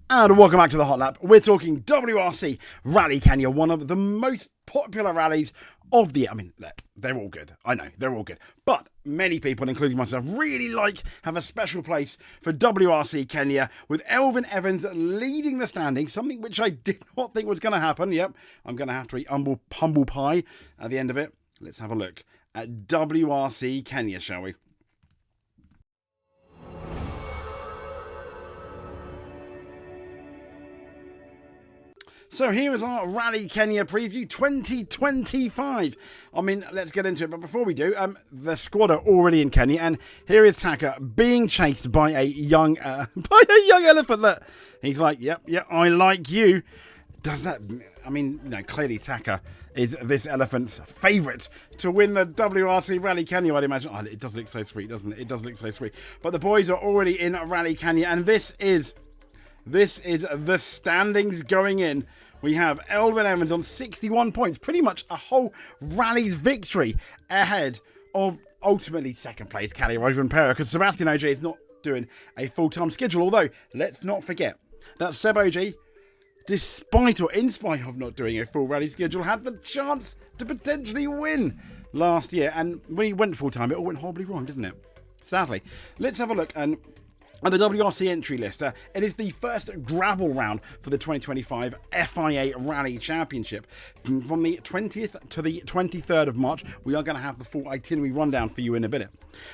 And welcome back to the Hot Lap. We're talking WRC Rally Kenya, one of the most popular rallies of the year. I mean, they're all good. I know, they're all good. But many people, including myself, really have a special place for WRC Kenya, with Elfyn Evans leading the standings, something which I did not think was going to happen. Yep, I'm going to have to eat humble pie at the end of it. Let's have a look at WRC Kenya, shall we? So here is our Rally Kenya preview 2025. I mean, let's get into it. But before we do, the squad are already in Kenya, and here is Taka being chased by a young elephant. Look, he's like, yep, I like you. Does that? I mean, clearly Taka is this elephant's favourite to win the WRC Rally Kenya, I'd imagine. Oh, it does look so sweet, doesn't it? It does look so sweet. But the boys are already in Rally Kenya, and this is the standings going in. We have Elfyn Evans on 61 points, pretty much a whole rally's victory ahead of ultimately second place Kalle Rovanpera, because Sebastian OG is not doing a full-time schedule. Although, let's not forget that Seb OG, despite or in spite of not doing a full rally schedule, had the chance to potentially win last year. And when he went full-time, it all went horribly wrong, didn't it? Sadly. Let's have a look at the WRC entry list. It is the first gravel round for the 2025 FIA Rally Championship. From the 20th to the 23rd of March, we are going to have the full itinerary rundown for you in a minute.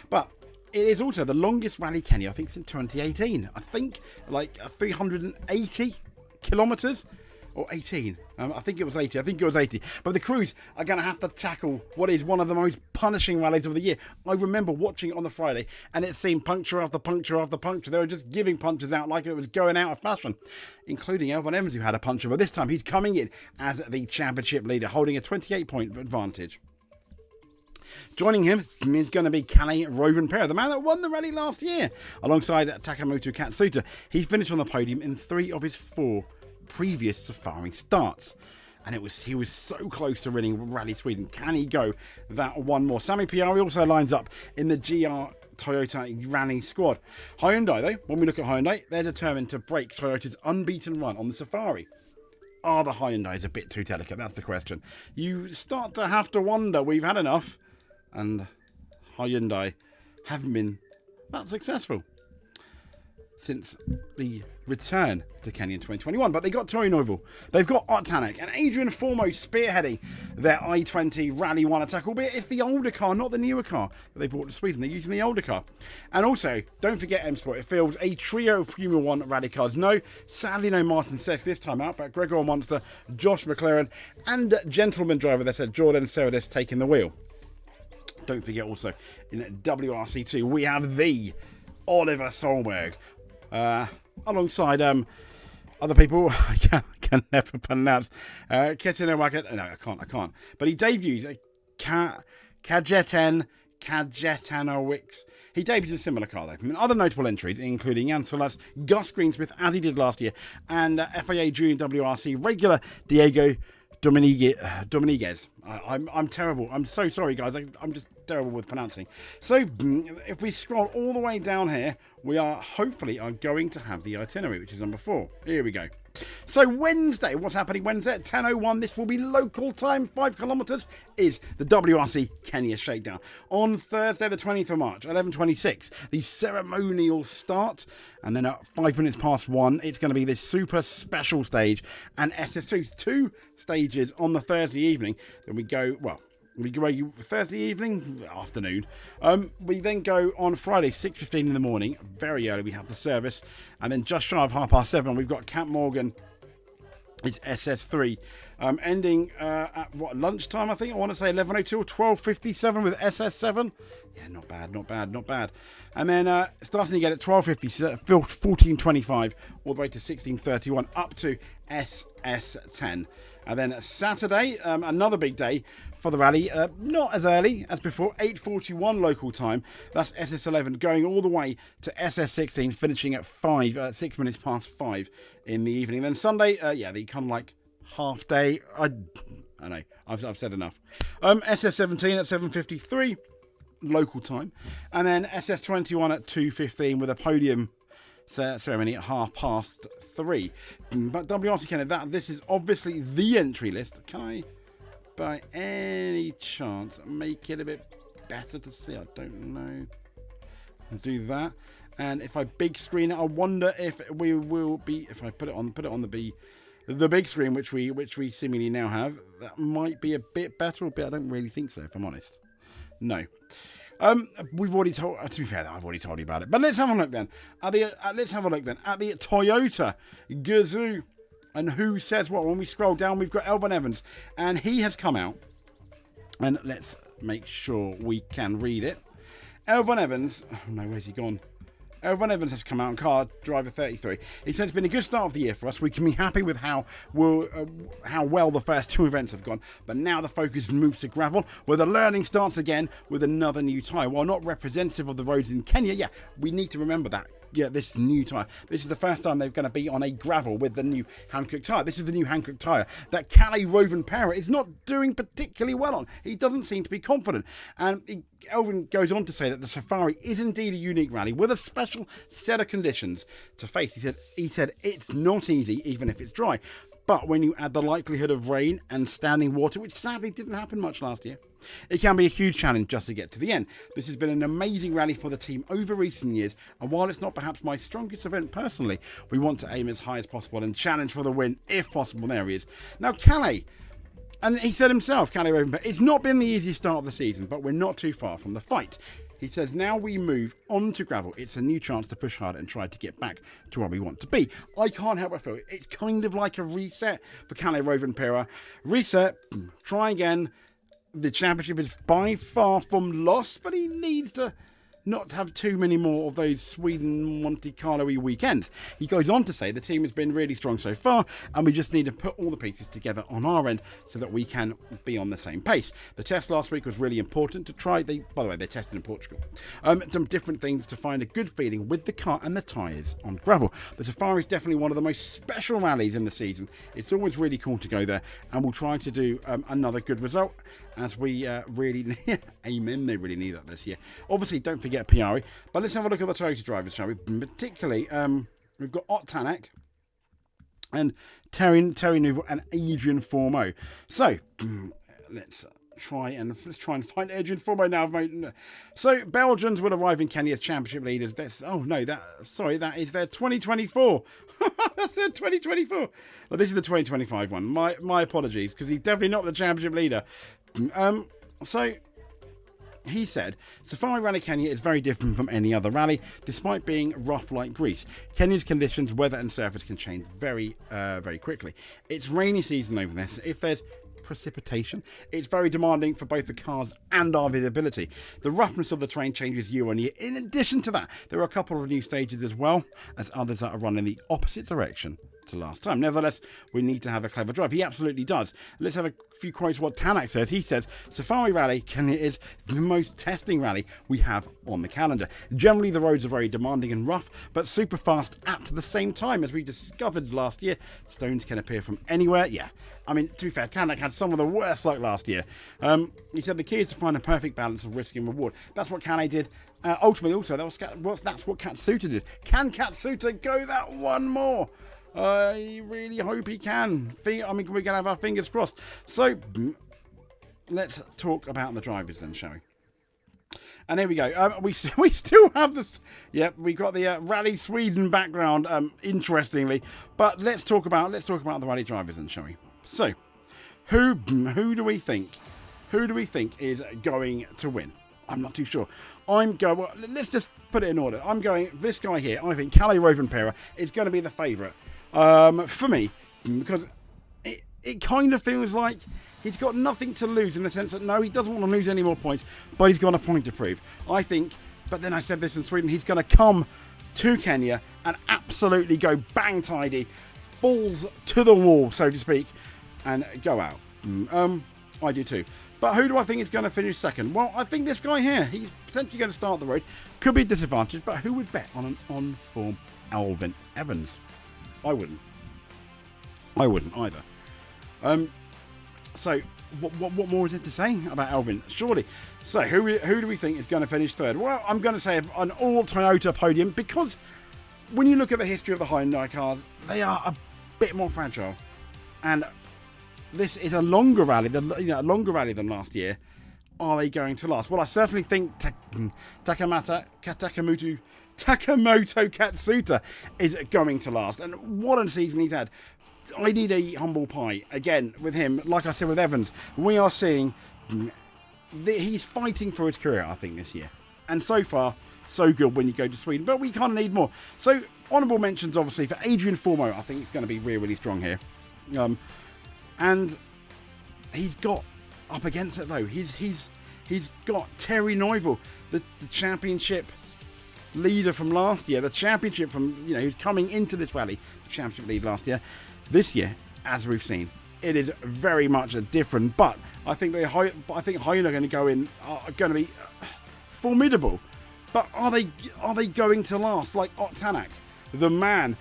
But it is also the longest Rally Kenya, I think, since 2018. I think like 380 kilometres. Or 18. I think it was 80. But the crews are going to have to tackle what is one of the most punishing rallies of the year. I remember watching it on the Friday, and it seemed puncture after puncture after puncture. They were just giving punches out like it was going out of fashion, including Elfyn Evans, who had a puncher. But this time he's coming in as the championship leader, holding a 28-point advantage. Joining him is going to be Kalle Rovanpera, the man that won the rally last year, alongside Takamoto Katsuta. He finished on the podium in 3 of his 4 previous safari starts, and he was so close to winning Rally Sweden. Can he go that one more? Sami Piari also lines up in the GR Toyota Rally squad. Hyundai, though, when we look at Hyundai, they're determined to break Toyota's unbeaten run on the safari. Are the Hyundais a bit too delicate? That's the question. You start to have to wonder. We've had enough, and Hyundai haven't been that successful since the return to Kenya in 2021. But they got Tori Neuville, they've got Otanek, and Adrian Foremost spearheading their i20 Rally 1 attack, albeit it's the older car, not the newer car that they brought to Sweden. They're using the older car. And also, don't forget M Sport, it fields a trio of Formula 1 rally cars. Sadly no Martin Sex this time out, but Gregor Monster, Josh McLaren, and gentleman driver, they said, Jordan Seredis taking the wheel. Don't forget also, in WRC2, we have the Oliver Solberg, alongside other people I can never pronounce. Ketinowaka. No, I can't. But he debuts Kajetanowicz. He debuts a similar car though. And other notable entries, including Jan Solas, Gus Greensmith, as he did last year, and FIA Junior WRC regular Diego Dominguez. I'm terrible. I'm so sorry, guys. I'm just terrible with pronouncing. So if we scroll all the way down here, we are going to have the itinerary, which is number 4. Here we go. So Wednesday, what's happening Wednesday at 10:01? This will be local time, 5 kilometres, is the WRC Kenya Shakedown. On Thursday, the 20th of March, 11:26, the ceremonial start. And then at 5 minutes past 1, it's going to be this super special stage and SS2. 2 stages on the Thursday evening. Then we go Thursday afternoon. We then go on Friday, 6:15 in the morning. Very early, we have the service. And then just shy of 7:30, we've got Camp Morgan. It's SS3. Ending at lunchtime, I think. I want to say 11:02 or 12:57 with SS7. Yeah, not bad. And then starting again at 12:50, 14:25, all the way to 16:31, up to SS10. And then Saturday, another big day for the rally, not as early as before, 8:41 local time. That's SS11 going all the way to SS16, finishing at 6 minutes past 5 in the evening. Then Sunday, the kind of like half day. I know, I've said enough. SS17 at 7:53 local time, and then SS21 at 2:15 with a podium ceremony at 3:30 3. But WRC Kenya, this is obviously the entry list. Can I, by any chance, make it a bit better to see? I don't know. Do that. And if I big screen it, I wonder if we will be, if I put it on the big screen, which we seemingly now have, that might be a bit better, but I don't really think so, if I'm honest. No. We've already told, to be fair, I've already told you about it. But let's have a look then. At the Toyota Gazoo. And who says what? When we scroll down, we've got Elfyn Evans. And he has come out. And let's make sure we can read it. Elfyn Evans, oh no, where's he gone? Elfyn Evans has come out on car driver 33. He said it's been a good start of the year for us. We can be happy with how well the first 2 events have gone. But now the focus moves to gravel, where the learning starts again with another new tyre. While not representative of the roads in Kenya, yeah, we need to remember that. Yeah, this new tyre. This is the first time they're going to be on a gravel with the new Hankook tyre. This is the new Hankook tyre that Kalle Rovanpera is not doing particularly well on. He doesn't seem to be confident. And Elfyn goes on to say that the Safari is indeed a unique rally with a special set of conditions to face. He said it's not easy, even if it's dry. But when you add the likelihood of rain and standing water, which sadly didn't happen much last year, it can be a huge challenge just to get to the end. This has been an amazing rally for the team over recent years, and while it's not perhaps my strongest event personally, we want to aim as high as possible and challenge for the win if possible. There he is. Now, Kalle, and he said himself, Kalle Rovanpera, it's not been the easiest start of the season, but we're not too far from the fight. He says, now we move on to gravel. It's a new chance to push hard and try to get back to where we want to be. I can't help but feel it's kind of like a reset for Kalle Rovanpera. Reset, try again. The championship is by far from lost, but he needs to not have too many more of those Sweden Monte Carlo-y weekends. He goes on to say the team has been really strong so far, and we just need to put all the pieces together on our end so that we can be on the same pace. The test last week was really important to try. By the way, they tested in Portugal. Some different things to find a good feeling with the car and the tyres on gravel. The Safari is definitely one of the most special rallies in the season. It's always really cool to go there, and we'll try to do another good result as we really amen, they really need that this year. Obviously, don't forget Piari, but let's have a look at the Toyota drivers, shall we? Particularly, we've got Ott Tanak and Terry Nouveau and Adrian Formeau. So let's try and find Adrian Formeau now, mate. So Belgians will arrive in Kenya as championship leaders. That is their 2024. That's their 2024. Well, this is the 2025 one. My apologies, because he's definitely not the championship leader. So he said, Safari Rally Kenya is very different from any other rally, despite being rough like Greece. Kenya's conditions, weather and surface can change very quickly. It's rainy season over there, so if there's precipitation, it's very demanding for both the cars and our visibility. The roughness of the terrain changes year on year. In addition to that, there are a couple of new stages as well as others that are run in the opposite direction to last time. Nevertheless, we need to have a clever drive. He absolutely does. Let's have a few quotes of what Tanak says. He says, Safari Rally Kenya is the most testing rally we have on the calendar. Generally, the roads are very demanding and rough, but super fast at the same time. As we discovered last year, stones can appear from anywhere. Yeah, I mean, to be fair, Tanak had some of the worst luck last year. He said the key is to find a perfect balance of risk and reward. That's what Kalle did. Ultimately, also, that's what Katsuta did. Can Katsuta go that one more? I really hope he can. I mean, we're going to have our fingers crossed. So, let's talk about the drivers then, shall we? And here we go. We still have this. Yep, we got the Rally Sweden background. Interestingly, but let's talk about the rally drivers then, shall we? So, who do we think is going to win? I'm not too sure. Well, let's just put it in order. I'm going this guy here. I think Kalle Rovanpera is going to be the favourite. For me, because it kind of feels like he's got nothing to lose in the sense that, no, he doesn't want to lose any more points, but he's got a point to prove. I think, but then I said this in Sweden, he's going to come to Kenya and absolutely go bang tidy, balls to the wall, so to speak, and go out. I do too. But who do I think is going to finish second? Well, I think this guy here, he's potentially going to start the road. Could be disadvantaged, but who would bet on an on-form Elfyn Evans? I wouldn't either. So, what more is it to say about Elfyn? Surely. So, who do we think is going to finish third? Well, I'm going to say an all-Toyota podium because when you look at the history of the Hyundai cars, they are a bit more fragile, and this is a longer rally than last year. Are they going to last? Well, I certainly think Takamoto Katsuta is going to last, and what a season he's had. I need a humble pie again with him. Like I said with Evans, we are seeing he's fighting for his career, I think, this year, and so far so good when you go to Sweden, but we kind of need more. So honourable mentions obviously for Adrian Formo. I think he's going to be really, really strong here, and he's got up against it though. He's got Terry Neuville, the championship leader from last year, the championship from who's coming into this rally, the championship lead last year. This year, as we've seen, it is very much a different. But I think Hyundai are going to go in, are going to be formidable. But are they going to last like Ott Tanak, the man?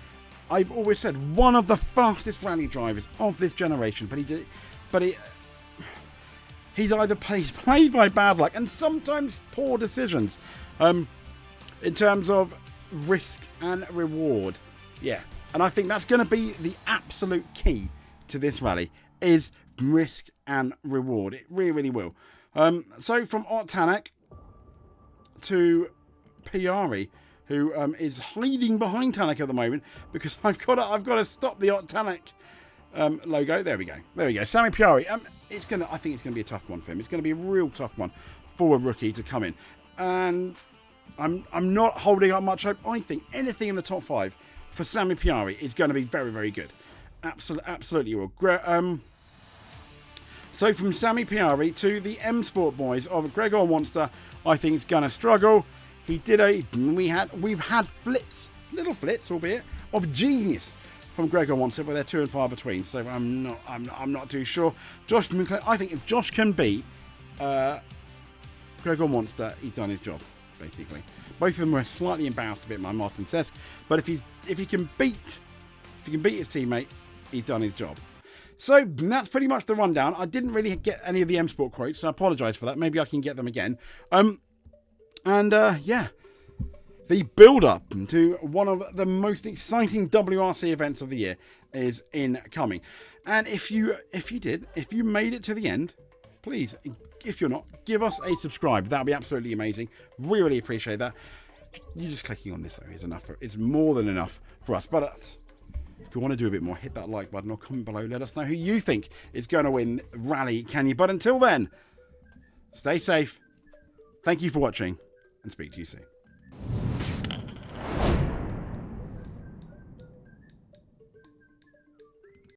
I've always said one of the fastest rally drivers of this generation. But he's either played by bad luck and sometimes poor decisions, in terms of risk and reward. Yeah. And I think that's going to be the absolute key to this rally, is risk and reward. It really, really will. So from Ott Tanak to Piari, who is hiding behind Tanak at the moment, because I've got to stop the Ott Tanak logo. There we go. Sami Piari. I think it's going to be a tough one for him. It's going to be a real tough one for a rookie to come in, and I'm not holding up much hope. I think anything in the top 5 for Sami Piari is going to be very, very good. Absolutely will. So from Sami Piari to the M Sport boys of Gregor Monster, I think it's going to struggle. We've had little flits, albeit, of genius from Gregor Monster, but they're 2 and far between. So I'm not too sure. Josh McLean, I think if Josh can beat Gregor Monster, he's done his job, basically. Both of them were slightly embarrassed a bit by Martin Cesc, but if he can beat his teammate, he's done his job. So that's pretty much the rundown. I didn't really get any of the M Sport quotes, so I apologise for that. Maybe I can get them again. Yeah, the build-up to one of the most exciting WRC events of the year is incoming. And if you made it to the end, please, if you're not, give us a subscribe. That would be absolutely amazing. Really appreciate that. You just clicking on this though is enough. It's more than enough for us. But if you want to do a bit more, hit that like button or comment below. Let us know who you think is going to win Rally Kenya. But until then, stay safe. Thank you for watching, and speak to you soon.